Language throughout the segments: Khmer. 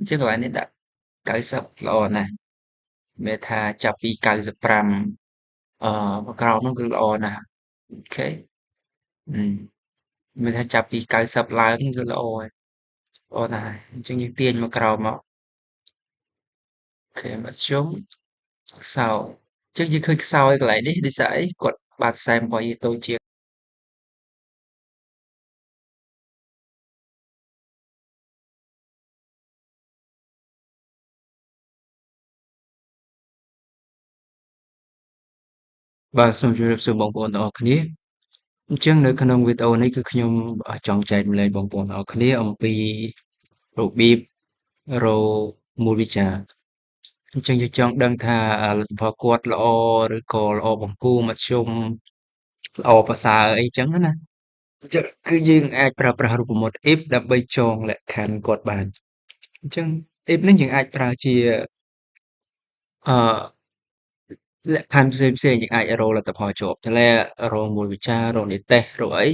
chứកន្លែងនេះដាក់90ល្អណាស់មានថាចាប់ពី95មកក្រោមនោះគឺល្អណាស់អូខេមានថាចាប់ពី90ឡើងគឺល្អហើយល្អណាស់ហើយអញ្ចឹងយើងទាញមកក្រោមមកអូខេមធ្យមខ្សោយអញ្ចឹងយើងឃើញខ្សោយកន្លែងនេះដោយសារអីគាត់បាតខ្សែរបស់យើងតូចជាងបាទសូមជម្រាបសួរបងប្អូនទាំងអស់គ្នាអញ្ចឹងនៅក្នុងវីដេអូនេះគឺខ្ញុំចង់ចែកម្លែកបងប្អូនទាំងអស់គ្នាអំពីរបៀបរកមូលវិជ្ជាអញ្ចឹងយើងចង់ដឹងថាលទ្ធផលគាត់ល្អឬក៏ល្អបង្គោលមធ្យមល្អប្រសើរអីចឹងណាអញ្ចឹងគឺយើងអាចប្រើប្រាស់រូបមន្ត if ដើម្បីចងលក្ខខណ្ឌគាត់បានអញ្ចឹង if នេះយើងអាចប្រើជាអឺលក្ខខណ្ឌផ្សេងៗយើងអាចរកលទ្ធផលជាប់ធ្លាក់រកមូលវិជ្ជារកនិទ្ទេសរកអី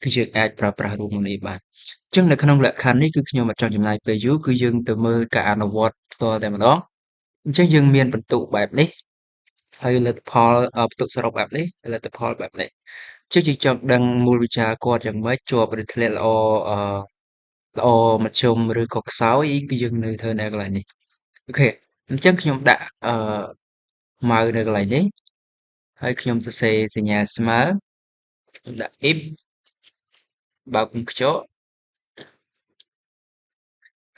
គឺយើងអាចប្រើប្រាស់រូបមន្តនេះបានអញ្ចឹងនៅក្នុងលក្ខខណ្ឌនេះគឺខ្ញុំអត់ចង់ចំណាយពេលយូរគឺយើងទៅមើលការអនុវត្តផ្ទាល់តែម្ដងអញ្ចឹងយើងមានបន្ទុកបែបនេះហើយលទ្ធផលបន្ទុកសរុបបែបនេះលទ្ធផលបែបនេះអញ្ចឹងយើងចង់ដឹងមូលវិជ្ជាគាត់យ៉ាងម៉េចជាប់ឬធ្លាក់ល្អល្អមធ្យមឬក៏ខ្សោយគឺយើងនៅធ្វើនៅកន្លែងនេះអូខេអញ្ចឹងខ្ញុំដាក់ម៉ៅនៅកន្លែងនេះហើយខ្ញុំសរសេរសញ្ញាស្មើខ្ញុំដាក់ if បើកគុំខ្ជក់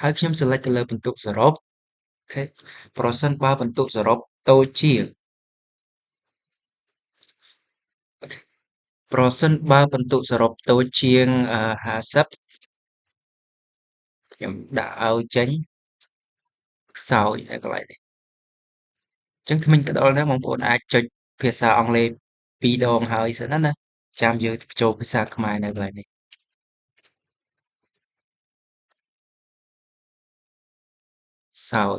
ហើយខ្ញុំ select ទៅលើបន្ទុកសរុបអូខេប្រសិនបើបន្ទុកសរុបតូចជាងប្រសិនបើបន្ទុកសរុបតូចជាង50ខ្ញុំដាក់ឲ្យចេញខ្សោយនៅកន្លែងនេះអញ្ចឹងធ្មេញក្ដុលហ្នឹងបងប្អូនអាចចុចភាសាអង់គ្លេសពីរដងហើយសិនណាចាំយើងចូលភាសាខ្មែរនៅកន្លែងនេះខ្សោយ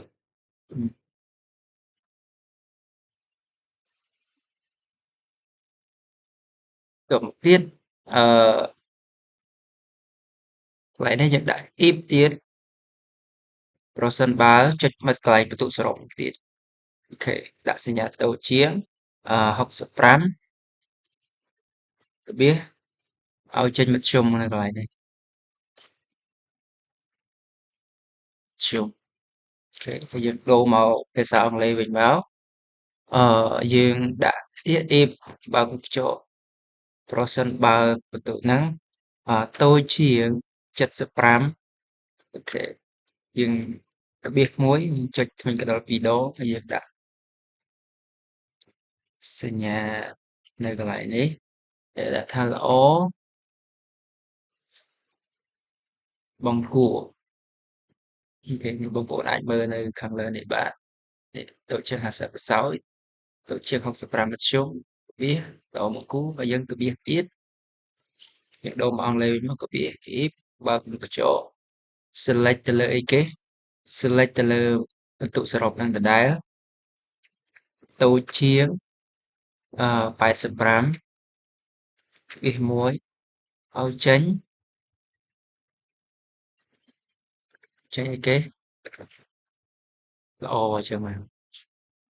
ទៅមកទៀតអឺកន្លែងនេះយើងដាក់ if ទៀតប្រសិនបើចុចមាត់កន្លែងបន្ទុកសរុបទៀតអូខេដាក់សញ្ញាតូចជាង65របៀសឲ្យចេញមធ្យមនៅកន្លែងនេះមធ្យមអូខេហើយយើងដូរមកភាសាអង់គ្លេសវិញមកយើងដាក់ទៀត if បើកខ្ជក់ប្រសិនបើបន្ទុកហ្នឹងតូចជាង75អូខេយើងរបៀសមួយចុចធ្មេញក្ដុលពីរដងហើយយើងដាក់សញ្ញានៅកន្លែងនេះដែលដាក់ថាល្អបង្គួរអូខេបងប្អូនអាចមើលនៅខាងលើនេះបាទនេះតូចជាង50សោយតូចជាង65មធ្យមរបៀសល្អបង្គួរហើយយើងរបៀសទៀតយើងដូរមកអង់គ្លេសវិញមករបៀស if បើកកញ្ចក់ select ទៅលើអីគេ select ទៅលើបន្ទុកសរុបនឹងដដែលតូចជាង85វាមួយឲ្យចេញអីគេល្អអញ្ចឹងមក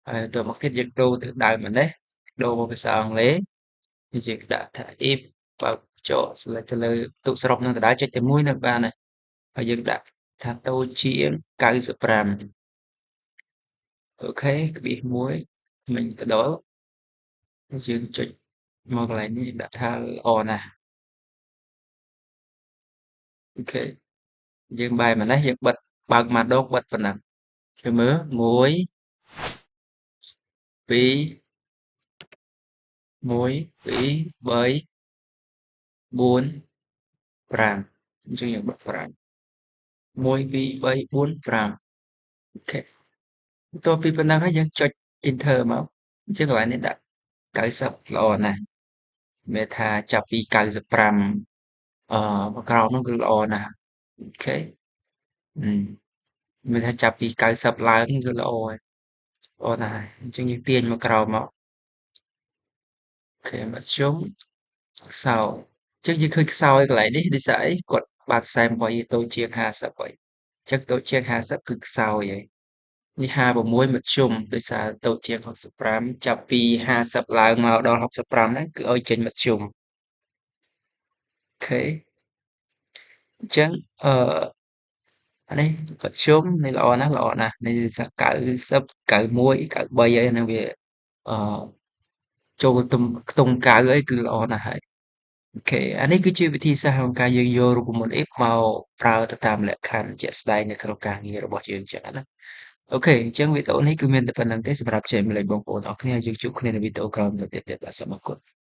ហើយទៅមកទៀតយើងដូរទៅដើមម្នេះដូរមកភាសាអង់គ្លេសយើងដាក់ថា if បើកចក select ទៅលើបន្ទុកសរុបនឹងដដែលចុចតែមួយនៅបានហើយយើងដាក់ថាតូចជាង95អូខេក្បៀសមួយមិញក្ដុលយើងចុចមកកន្លែងនេះដាក់ថាល្អណាស់អូខេយើងបែរម្នេះយើងបិទបើកមកដងបិទប៉ុណ្ណឹងជួយមើល1 2 1 2 3 4 5អញ្ចឹងយើងបិទ5 1 2 3 4 5អូខេបន្ទាប់ពីប៉ុណ្ណឹងហើយយើងចុច enter មកអញ្ចឹងកន្លែងនេះដាក់90ល្អណាស់មានថាចាប់ពី95មកក្រោមនោះគឺល្អណាស់អូខេមានថាចាប់ពី90ឡើងគឺល្អហើយល្អណាស់ហើយអញ្ចឹងយើងទាញមកក្រោមមកអូខេមធ្យមខ្សោយអញ្ចឹងយើងឃើញខ្សោយកន្លែងនេះដោយសារអីគាត់បាតខ្សែរបស់យើងតូចជាង50ហើយ ចឹងតូចជាង50គឺខ្សោយហើយនេះ56មធ្យមដោយសារតូចជាង65ចាប់ពី50ឡើងមកដល់65ហ្នឹងគឺឲ្យចេញមធ្យមអូខេអញ្ចឹងអឺអានេះមធ្យមនេះល្អណាស់នេះសា90 91 93អីហ្នឹងវាអឺចូលខ្ទង់9អីគឺល្អណាស់ហើយអូខេអានេះគឺជាវិធីសាស្ត្រក្នុងការយើងយករូបមន្ត if មកប្រើទៅតាមលក្ខខណ្ឌជាក់ស្ដែងនៅក្នុងការងាររបស់យើងចឹងណាអូខេអញ្ចឹងវីដេអូនេះគឺមានតែប៉ុណ្្នឹងទេសម្រាប់ចែកម្លែកបងប្អូនអរគ្នាយើងជួបគ្នានៅវីដេអូក្រោយទៀតបាទសូមអរគុណ